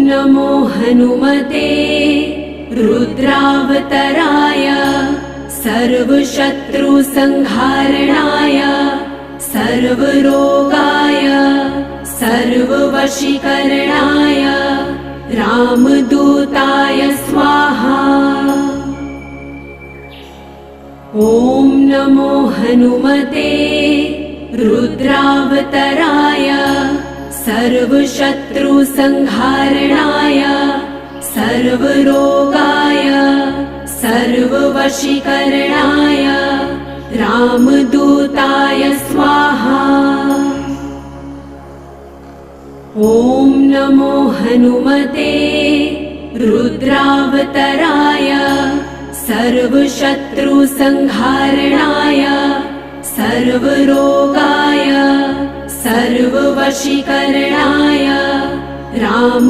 नमो हनुमते रुद्रावतराय सर्वशत्रुसंहारणाय सर्वरोगाय सर्ववशीकरणाय रामदूताय स्वाहा। ॐ नमो हनुमते रुद्रावतराय सर्वशत्रुसंहारणाय सर्वरोगाय सर्ववशीकरणाय रामदूताय स्वाहा। ॐ नमो हनुमते रुद्रावतराय सर्वशत्रुसंहारणाय सर्वरोगाय सर्ववशीकरणाय राम